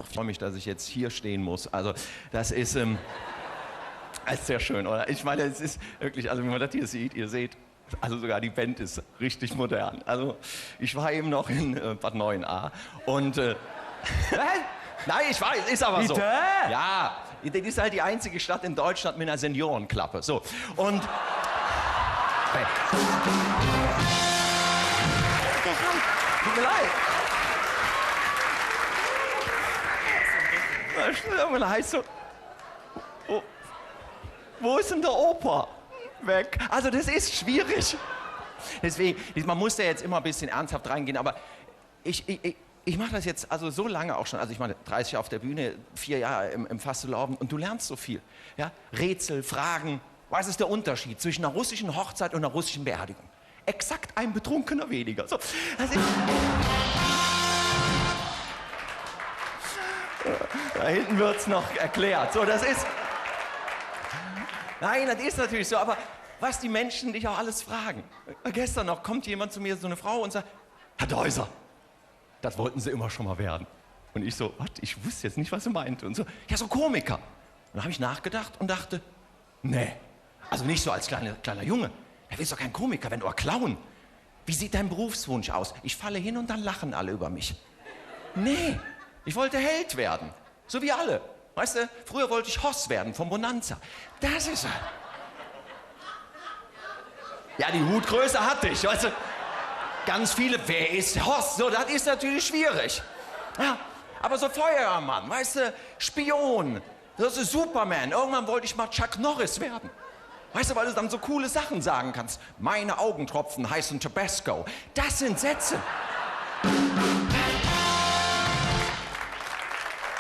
Ich freue mich, dass ich jetzt hier stehen muss. Also, das ist sehr schön, oder? Ich meine, es ist wirklich, also wenn man das hier sieht, ihr seht, also sogar die Band ist richtig modern. Also, ich war eben noch in Bad 9a und... Nein, ich weiß, ist aber so. Bitte? Ja, das ist halt die einzige Stadt in Deutschland mit einer Seniorenklappe. So, und... Hey. Tut mir leid. Das heißt so... Oh, wo ist denn der Opa? Weg. Also das ist schwierig. Deswegen, man muss da jetzt immer ein bisschen ernsthaft reingehen, aber ich mache das jetzt also so lange auch schon. Also ich meine, 30 Jahre auf der Bühne, 4 Jahre im Fastelavn und du lernst so viel. Ja? Rätsel, Fragen. Was ist der Unterschied zwischen einer russischen Hochzeit und einer russischen Beerdigung? Exakt ein Betrunkener weniger. So, da hinten wird's noch erklärt. So, das ist... Nein, das ist natürlich so, aber was die Menschen dich auch alles fragen. Gestern noch kommt jemand zu mir, so eine Frau, und sagt, Herr Deuser, das wollten Sie immer schon mal werden. Und ich so, was? Ich wusste jetzt nicht, was sie meinte. Und so, ja, so Komiker. Und dann habe ich nachgedacht und dachte, nee, also nicht so als kleiner Junge. Er will doch kein Komiker, wenn du Clown. Wie sieht dein Berufswunsch aus? Ich falle hin und dann lachen alle über mich. Nee, ich wollte Held werden, so wie alle. Weißt du, früher wollte ich Hoss werden vom Bonanza. Das ist er. Ja, die Hutgröße hatte ich, weißt du. Ganz viele, wer ist Hoss? So, das ist natürlich schwierig. Ja, aber so Feuerwehrmann, weißt du, Spion, das ist Superman. Irgendwann wollte ich mal Chuck Norris werden. Weißt du, weil du dann so coole Sachen sagen kannst. Meine Augentropfen heißen Tabasco. Das sind Sätze.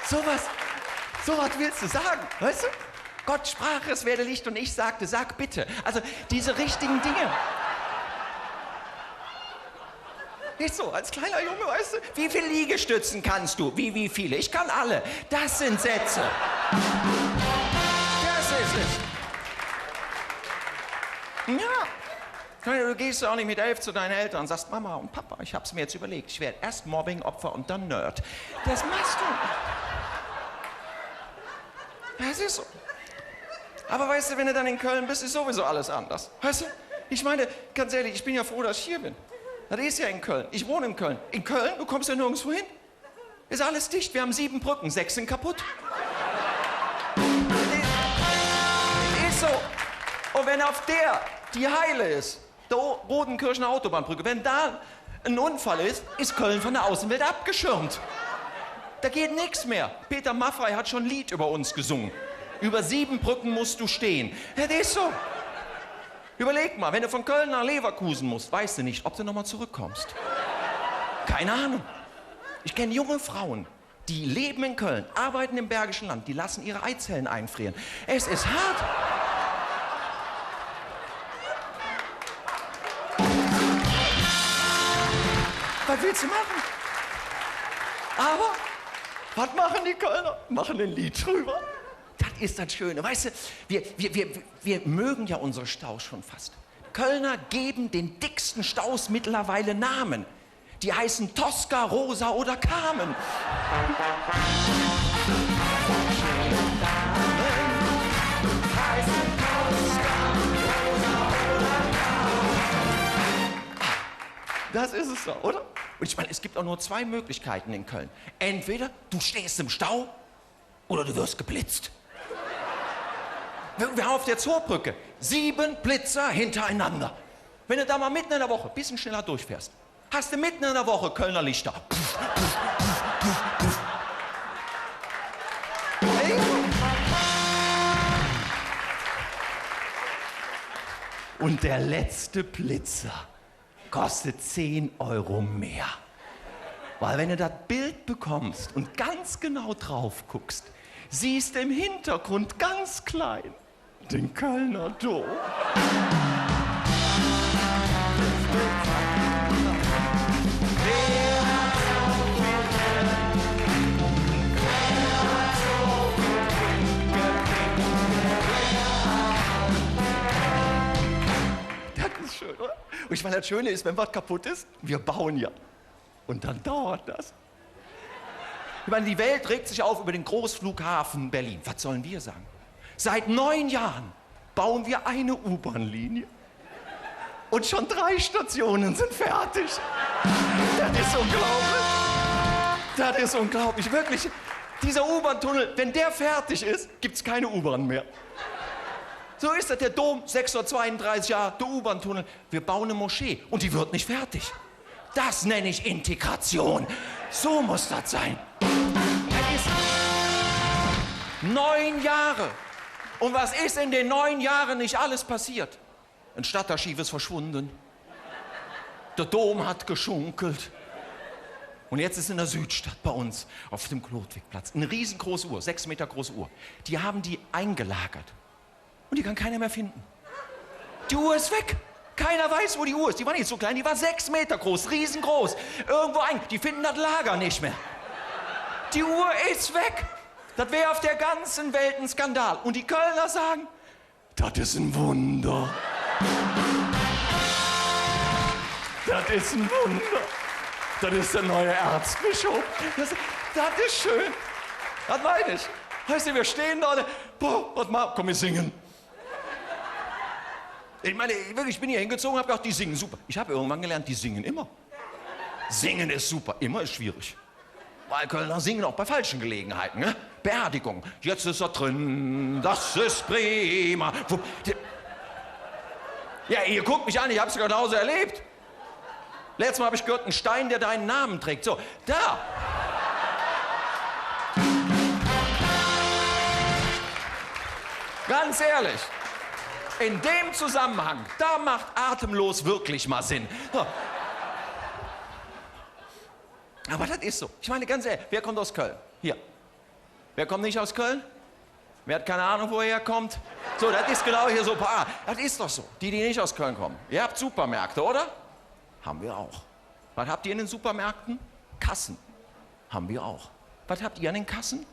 Sowas willst du sagen, weißt du? Gott sprach, es werde Licht und ich sagte, sag bitte. Also diese richtigen Dinge. Nicht so, als kleiner Junge, weißt du? Wie viele Liegestützen kannst du? Wie viele? Ich kann alle. Das sind Sätze. Das ist es. Ja. Du gehst auch nicht mit 11 zu deinen Eltern und sagst, Mama und Papa, ich hab's mir jetzt überlegt. Ich werde erst Mobbing-Opfer und dann Nerd. Das machst du. Das ist so. Aber weißt du, wenn du dann in Köln bist, ist sowieso alles anders. Weißt du? Ich meine, ganz ehrlich, ich bin ja froh, dass ich hier bin. Das ist ja in Köln. Ich wohne in Köln. In Köln? Du kommst ja nirgendwo hin. Ist alles dicht. Wir haben 7 Brücken, 6 sind kaputt. Ist so. Und wenn auf der die heile ist, der Rodenkirchener Autobahnbrücke, wenn da ein Unfall ist, ist Köln von der Außenwelt abgeschirmt. Da geht nichts mehr. Peter Maffay hat schon ein Lied über uns gesungen. Über 7 Brücken musst du stehen. Das ist so. Überleg mal, wenn du von Köln nach Leverkusen musst, weißt du nicht, ob du nochmal zurückkommst. Keine Ahnung. Ich kenne junge Frauen, die leben in Köln, arbeiten im Bergischen Land, die lassen ihre Eizellen einfrieren. Es ist hart. Was willst du machen? Aber, was machen die Kölner? Machen ein Lied drüber. Das ist das Schöne. Weißt du, wir mögen ja unsere Staus schon fast. Kölner geben den dicksten Staus mittlerweile Namen. Die heißen Tosca, Rosa oder Carmen. Das ist es doch, oder? Und ich meine, es gibt auch nur 2 Möglichkeiten in Köln. Entweder du stehst im Stau oder du wirst geblitzt. Wir haben auf der Zoobrücke 7 Blitzer hintereinander. Wenn du da mal mitten in der Woche ein bisschen schneller durchfährst, hast du mitten in der Woche Kölner Lichter. Und der letzte Blitzer kostet 10 Euro mehr. Weil wenn du das Bild bekommst und ganz genau drauf guckst, siehst du im Hintergrund ganz klein den Kölner Dom. Das ist schön, oder? Und ich meine, das Schöne ist, wenn was kaputt ist, wir bauen ja. Und dann dauert das. Ich meine, die Welt regt sich auf über den Großflughafen Berlin. Was sollen wir sagen? Seit 9 Jahren bauen wir eine U-Bahn-Linie. Und schon 3 Stationen sind fertig. Das ist unglaublich. Das ist unglaublich. Wirklich, dieser U-Bahn-Tunnel, wenn der fertig ist, gibt es keine U-Bahn mehr. So ist das, der Dom, 632 Jahre, der U-Bahn-Tunnel. Wir bauen eine Moschee und die wird nicht fertig. Das nenne ich Integration. So muss das sein. Das ist 9 Jahre. Und was ist in den 9 Jahren nicht alles passiert? Ein Stadtarchiv ist verschwunden. Der Dom hat geschunkelt. Und jetzt ist in der Südstadt bei uns auf dem Klodwigplatz eine riesengroße Uhr, 6 Meter große Uhr. Die haben die eingelagert. Und die kann keiner mehr finden. Die Uhr ist weg. Keiner weiß, wo die Uhr ist. Die war nicht so klein, die war 6 Meter groß, riesengroß. Irgendwo die finden das Lager nicht mehr. Die Uhr ist weg. Das wäre auf der ganzen Welt ein Skandal. Und die Kölner sagen, das ist ein Wunder. Das ist ein Wunder. Das ist der neue Erzbischof. Das ist schön. Das meine ich. Weißt du, wir stehen da, boah, was mal, komm, wir singen. Ich meine, wirklich, ich bin hier hingezogen und habe gedacht, die singen super. Ich habe irgendwann gelernt, die singen immer. Singen ist super, immer ist schwierig. Weil Kölner singen auch bei falschen Gelegenheiten, ne? Beerdigung. Jetzt ist er drin, das ist prima. Ja, ihr guckt mich an, ich hab's genauso erlebt. Letztes Mal habe ich gehört, ein Stein, der deinen Namen trägt. So, da. Ganz ehrlich, in dem Zusammenhang, da macht atemlos wirklich mal Sinn. So. Aber das ist so. Ich meine, ganz ehrlich, wer kommt aus Köln? Hier. Wer kommt nicht aus Köln? Wer hat keine Ahnung, wo er herkommt? So, das ist genau hier so. Das ist doch so. Die nicht aus Köln kommen. Ihr habt Supermärkte, oder? Haben wir auch. Was habt ihr in den Supermärkten? Kassen. Haben wir auch. Was habt ihr an den Kassen?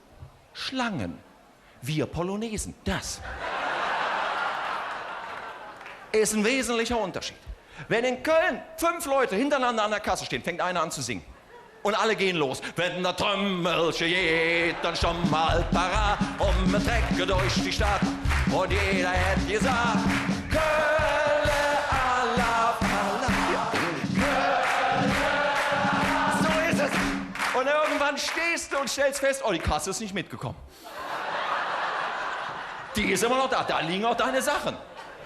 Schlangen. Wir Polonesen. Das ist ein wesentlicher Unterschied. Wenn in Köln 5 Leute hintereinander an der Kasse stehen, fängt einer an zu singen. Und alle gehen los. Wenn der Trümmelchen geht, dann schon mal parat. Und wir trecken durch die Stadt. Und jeder hätte gesagt, Kölle, Allah, Allah. So ist es. Und irgendwann stehst du und stellst fest, oh, die Kasse ist nicht mitgekommen. Die ist immer noch da. Da liegen auch deine Sachen.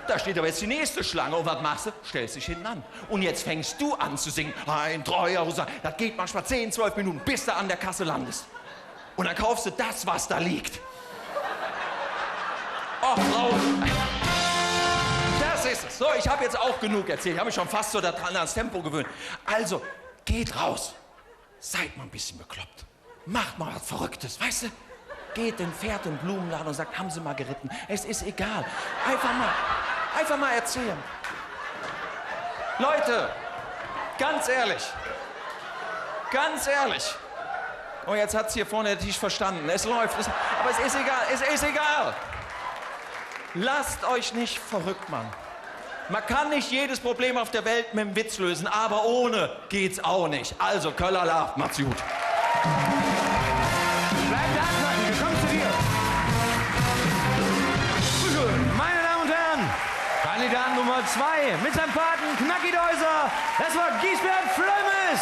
Da steht aber jetzt die nächste Schlange. Und was machst du? Stellst dich hinten an. Und jetzt fängst du an zu singen. Ein treuer Husar. Das geht manchmal 10, 12 Minuten, bis du an der Kasse landest. Und dann kaufst du das, was da liegt. Oh, Frau. Das ist es. So, ich habe jetzt auch genug erzählt. Ich habe mich schon fast so daran ans Tempo gewöhnt. Also, geht raus. Seid mal ein bisschen bekloppt. Macht mal was Verrücktes, weißt du? Geht in Pferd im Blumenladen und sagt, haben Sie mal geritten? Es ist egal. Einfach mal erzählen. Leute, ganz ehrlich. Ganz ehrlich. Oh, jetzt hat's hier vorne der Tisch verstanden. Es läuft. Aber es ist egal. Es ist egal. Lasst euch nicht verrückt machen. Man kann nicht jedes Problem auf der Welt mit einem Witz lösen, aber ohne geht's auch nicht. Also, Köller lacht. Macht's gut. Bleib da, Quacken, wir kommen zu dir. Meine Damen und Herren, Kandidat Nummer 2 mit seinem Paten Knacki Deuser, das war Giesbert Flömmes.